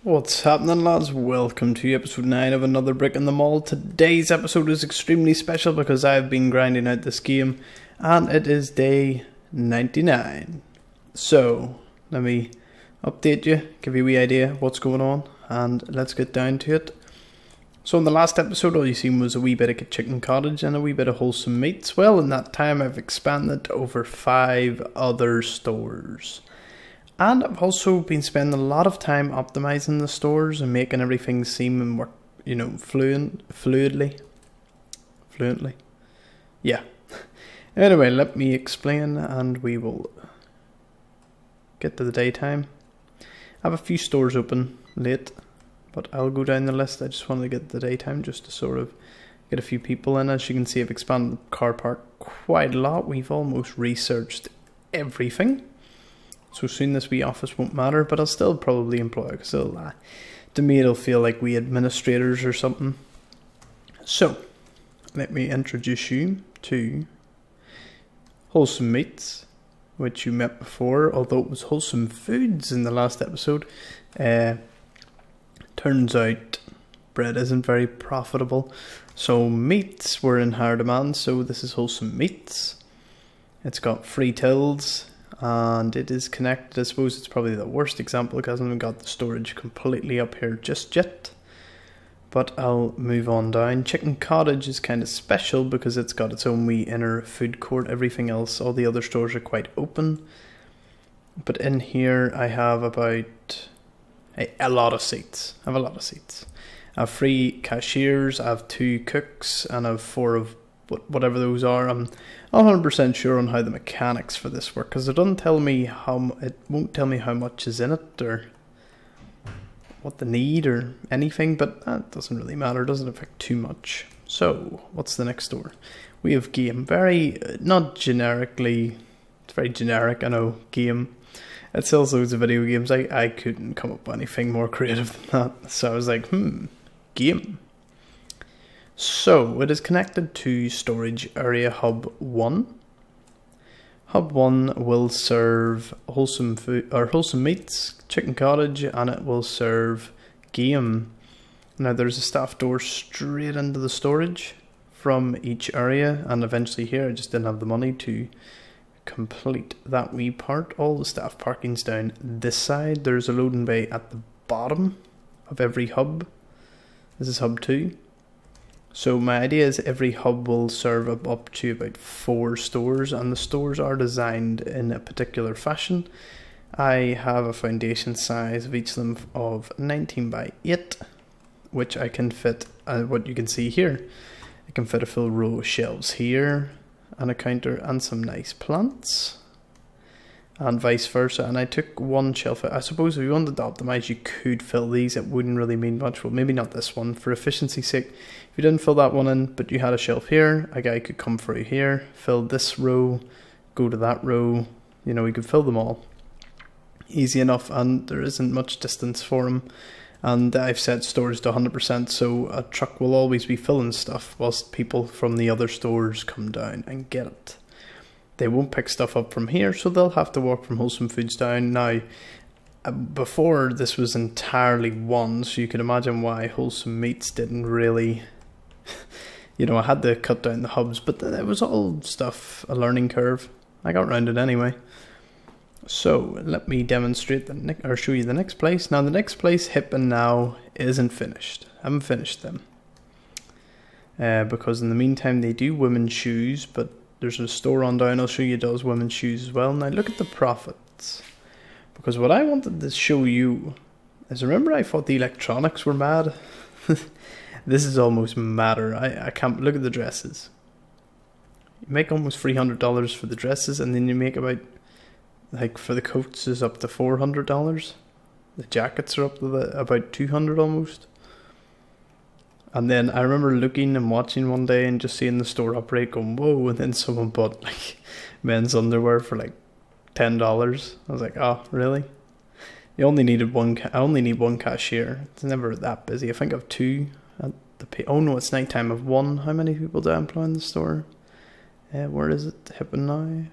What's happening, lads? Welcome to episode 9 of Another Brick in the Mall. Today's episode is extremely special because I've been grinding out this game and it is day 99. So, let me update you, give you a wee idea of what's going on, and let's get down to it. So in the last episode, all you seen was a wee bit of Chicken Cottage and a wee bit of Wholesome Meats. Well, in that time I've expanded to over 5 other stores. And I've also been spending a lot of time optimizing the stores and making everything seem and work, fluently. Yeah. Anyway, let me explain and we will get to the daytime. I have a few stores open late, but I'll go down the list. I just wanted to get the daytime just to sort of get a few people in. As you can see, I've expanded the car park quite a lot. We've almost researched everything. So soon this wee office won't matter, but I'll still probably employ it, because to me it'll feel like we administrators or something. So, let me introduce you to Wholesome Meats, which you met before, although it was Wholesome Foods in the last episode. Turns out bread isn't very profitable, so meats were in higher demand, so this is Wholesome Meats. It's got free tills. And it is connected. I suppose it's probably the worst example because I haven't got the storage completely up here just yet. But I'll move on down. Chicken Cottage is kind of special because it's got its own wee inner food court. Everything else, all the other stores are quite open. But in here I have about a lot of seats. I have 3 cashiers, I have 2 cooks, and I have 4 of whatever those are. I'm not 100% sure on how the mechanics for this work, because it won't tell me how much is in it or what they need or anything, but that doesn't really matter. It doesn't affect too much. So what's the next store? We have game. Not generically, it's very generic, I know. Game, it sells loads of video games. I couldn't come up with anything more creative than that, so I was like, game. So, it is connected to Storage Area Hub 1. Hub 1 will serve Wholesome Meats, Chicken Cottage, and it will serve Game. Now, there's a staff door straight into the storage from each area, and eventually here I just didn't have the money to complete that wee part. All the staff parking's down this side. There's a loading bay at the bottom of every hub. This is Hub 2. So my idea is every hub will serve up to about 4 stores, and the stores are designed in a particular fashion. I have a foundation size of each of them of 19 by 8, which I can fit, what you can see here. I can fit a full row of shelves here, and a counter, and some nice plants, and vice versa. And I took one shelf. I suppose if you wanted to optimize, you could fill these. It wouldn't really mean much. Well, maybe not this one for efficiency's sake. If you didn't fill that one in, but you had a shelf here, a guy could come through here, fill this row, go to that row. You could fill them all easy enough, and there isn't much distance for them. And I've set storage to 100%, so a truck will always be filling stuff whilst people from the other stores come down and get it. They won't pick stuff up from here, so they'll have to walk from Wholesome Foods down. Now, before this was entirely one, so you can imagine why Wholesome Meats didn't really, I had to cut down the hubs, but it was all stuff, a learning curve. I got around it anyway. So, let me demonstrate show you the next place. Now, the next place, Hip and Now, isn't finished. I haven't finished them. Because in the meantime, they do women's shoes, but there's a store on down, I'll show you, does women's shoes as well. Now look at the profits. Because what I wanted to show you is, remember I thought the electronics were mad? This is almost madder. I can't, look at the dresses. You make almost $300 for the dresses, and then you make about, for the coats is up to $400. The jackets are up to about $200 almost. And then I remember looking and watching one day and just seeing the store operate, going, whoa, and then someone bought men's underwear for $10. I was like, oh, really? I only need one cashier. It's never that busy. I think I have 2 at the oh no, it's nighttime. I have 1. How many people do I employ in the store? Where is it? Hip and Now.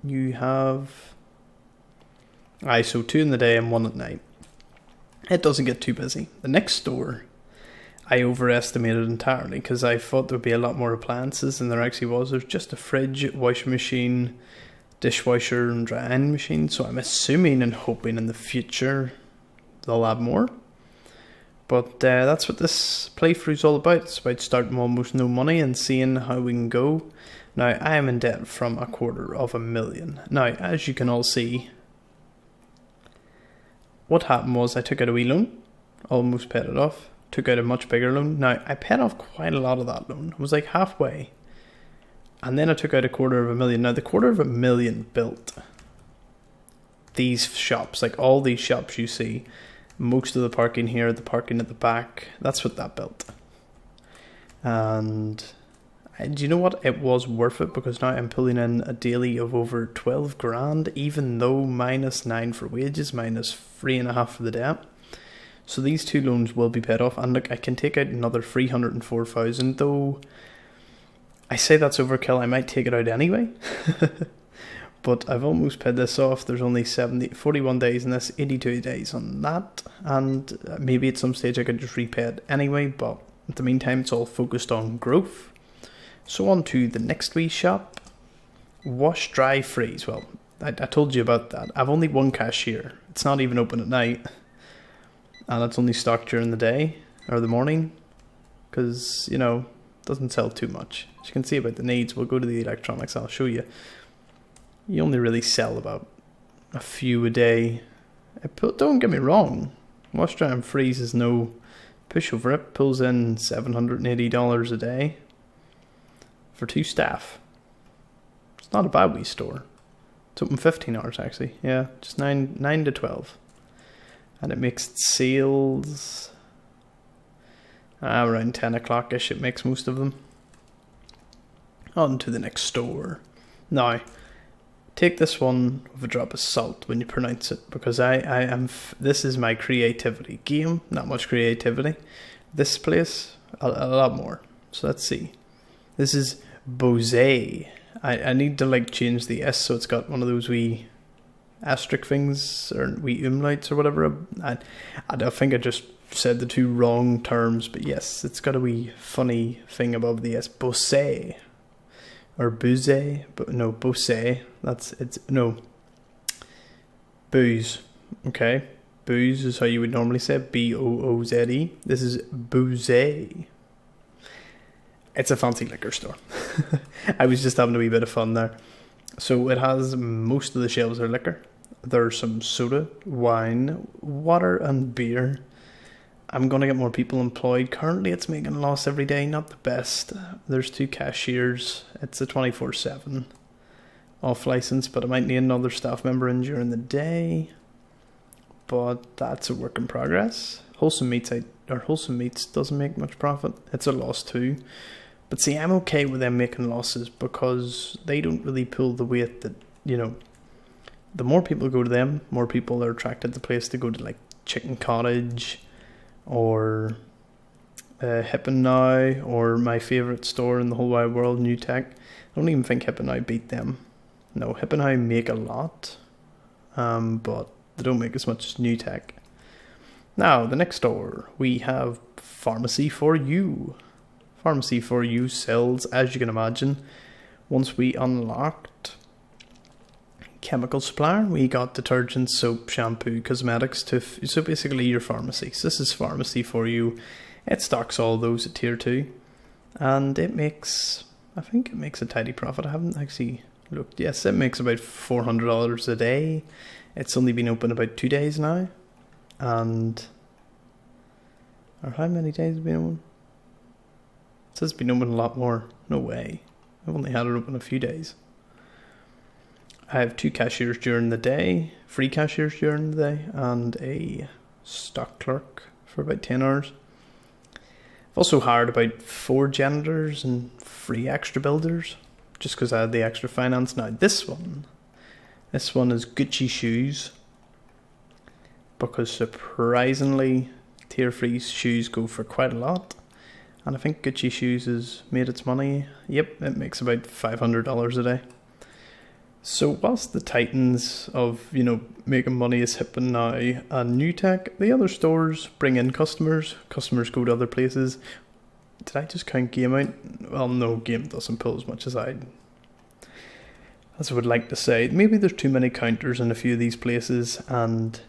You have so 2 in the day and 1 at night. it doesn't get too busy. The next store, I overestimated entirely because I thought there'd be a lot more appliances than there actually was. There's just a fridge, washing machine, dishwasher and drying machine. So I'm assuming and hoping in the future they'll add more. But that's what this playthrough's all about. It's about starting with almost no money and seeing how we can go. Now, I am in debt from $250,000. Now, as you can all see, what happened was I took out a wee loan, almost paid it off, took out a much bigger loan. Now, I paid off quite a lot of that loan. It was like halfway. And then I took out $250,000. Now, the $250,000 built these shops, like all these shops you see, most of the parking here, the parking at the back, that's what that built. And do you know what? It was worth it because now I'm pulling in a daily of over 12 grand, even though -9 for wages, -3.5 for the debt. So these two loans will be paid off. And look, I can take out another 304,000, though I say that's overkill. I might take it out anyway. But I've almost paid this off. There's only 41 days in this, 82 days on that. And maybe at some stage I could just repay it anyway. But in the meantime, it's all focused on growth. So on to the next wee shop. Wash, dry, freeze. Well, I told you about that. I've only one cashier. It's not even open at night. And it's only stocked during the day or the morning. Because, you know, it doesn't sell too much. As you can see about the needs, we'll go to the electronics. I'll show you. You only really sell about a few a day. Don't get me wrong. Wash, dry and freeze is no pushover. It pulls in $780 a day for 2 staff. It's not a bad wee store. It's open 15 hours actually. Yeah, just 9 to 12. And it makes sales around 10 o'clock-ish. It makes most of them. On to the next store. Now, take this one with a drop of salt when you pronounce it, because I am. This is my creativity game. Not much creativity. This place, a lot more. So let's see. This is Bose. I need to like change the S so it's got one of those wee asterisk things or wee umlauts or whatever. I think I just said the two wrong terms, but yes, it's got a wee funny thing above the S. Bose. Or booze, but no, bose, booze, okay? Booze is how you would normally say it, B-O-O-Z-E. This is booze. It's a fancy liquor store. I was just having a wee bit of fun there. So it has, most of the shelves are liquor. There's some soda, wine, water and beer. I'm going to get more people employed. Currently, it's making a loss every day. Not the best. There's 2 cashiers. It's a 24/7 off license, but I might need another staff member in during the day. But that's a work in progress. Wholesome Meats doesn't make much profit. It's a loss too. But see, I'm okay with them making losses because they don't really pull the weight that, you know, the more people go to them, more people are attracted to the place to go to, like Chicken Cottage or Hip and Now, or my favourite store in the whole wide world, New Tech. I don't even think Hip and Now beat them. No, Hip and Now make a lot, but they don't make as much as New Tech. Now, the next store, we have Pharmacy for You. Pharmacy for You sells, as you can imagine, once we unlocked chemical supplier, we got detergent, soap, shampoo, cosmetics, so basically your pharmacy. So this is Pharmacy for You. It stocks all those at tier 2, and I think it makes a tidy profit. I haven't actually looked. Yes, it makes about $400 a day. It's only been open about 2 days now, or how many days has it been open? It says it's been open a lot more. No way. I've only had it open a few days. I have 2 cashiers during the day, 3 cashiers during the day, and a stock clerk for about 10 hours. I've also hired about 4 janitors and 3 extra builders, just because I had the extra finance. Now this one is Gucci shoes, because surprisingly, tier 3 shoes go for quite a lot. And I think Gucci shoes has made its money. Yep, it makes about $500 a day. So whilst the titans of, making money is hip and now and new tech, the other stores bring in customers go to other places. Did I just count game out? Well, no, game doesn't pull as much as I would like to say. Maybe there's too many counters in a few of these places and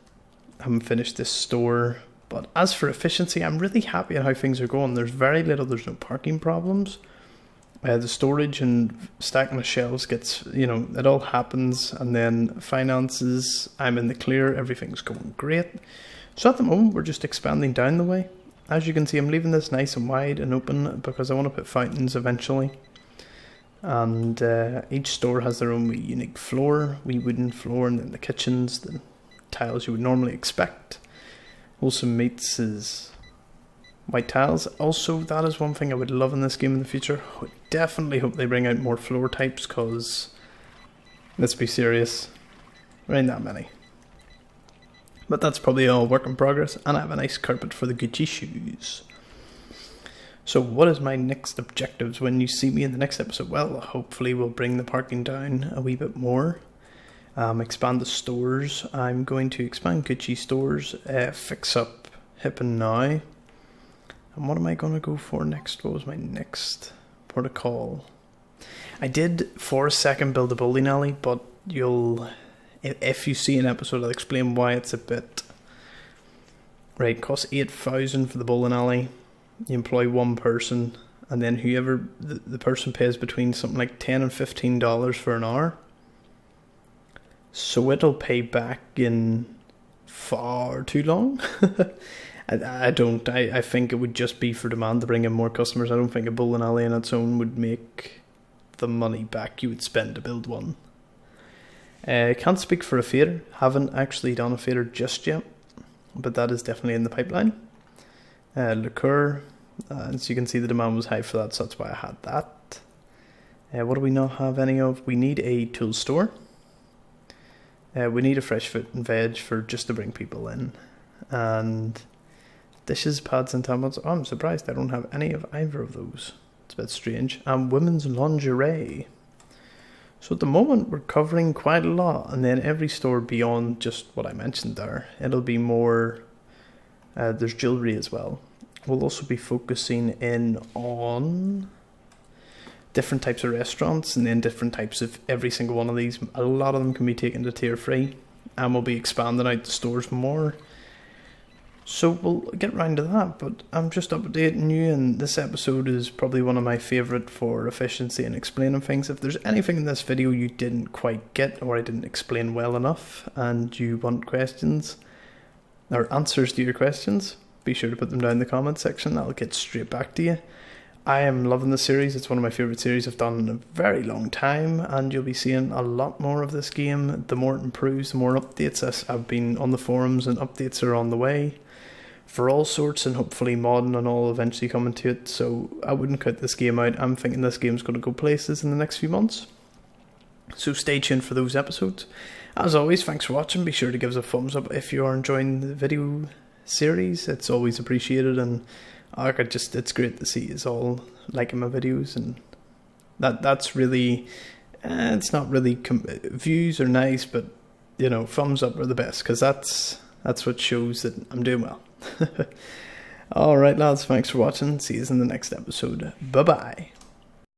I haven't finished this store. But as for efficiency, I'm really happy at how things are going. There's no parking problems. The storage and stacking the shelves gets, it all happens. And then finances, I'm in the clear, everything's going great. So at the moment, we're just expanding down the way. As you can see, I'm leaving this nice and wide and open because I want to put fountains eventually. And each store has their own wee unique floor, wee wooden floor, and then the kitchens, the tiles you would normally expect. Wholesome Meats is white tiles. Also, that is one thing I would love in this game in the future. I definitely hope they bring out more floor types because, let's be serious, there ain't that many. But that's probably all work in progress, and I have a nice carpet for the Gucci shoes. So what is my next objectives when you see me in the next episode? Well, hopefully we'll bring the parking down a wee bit more. Expand the stores. I'm going to expand Gucci stores, fix up Hip and Now. And what am I going to go for next? What was my next protocol? I did for a second build a bowling alley, but if you see an episode, I'll explain why it's a bit... Right, costs 8,000 for the bowling alley. You employ one person, and then whoever the person pays between something like $10 and $15 for an hour. So it'll pay back in far too long. I think it would just be for demand to bring in more customers. I don't think a bowling alley on its own would make the money back you would spend to build one. Can't speak for a theatre. Haven't actually done a theatre just yet, but that is definitely in the pipeline. Liqueur, as you can see, the demand was high for that, so that's why I had that. What do we not have any of? We need a tool store. We need a fresh fruit and veg for just to bring people in, and dishes, pads and tampons. Oh, I'm surprised I don't have any of either of those. It's a bit strange. And women's lingerie. So at the moment we're covering quite a lot, and then every store beyond just what I mentioned there, it'll be more. There's jewellery as well. We'll also be focusing in on different types of restaurants and then different types of every single one of these. A lot of them can be taken to tier 3, and we'll be expanding out the stores more. So we'll get round to that, but I'm just updating you, and this episode is probably one of my favourite for efficiency and explaining things. If there's anything in this video you didn't quite get or I didn't explain well enough and you want questions or answers to your questions, be sure to put them down in the comment section. I'll get straight back to you. I am loving the series. It's one of my favourite series I've done in a very long time, and you'll be seeing a lot more of this game. The more it improves, the more updates. I've been on the forums and updates are on the way for all sorts, and hopefully modding and all eventually coming to it. So I wouldn't cut this game out. I'm thinking this game's going to go places in the next few months. So stay tuned for those episodes. As always, thanks for watching. Be sure to give us a thumbs up if you are enjoying the video series. It's always appreciated, and it's great to see you all liking my videos, and that's really it's not really views are nice, but thumbs up are the best, because that's what shows that I'm doing well. Alright lads, thanks for watching. See you in the next episode. Bye bye.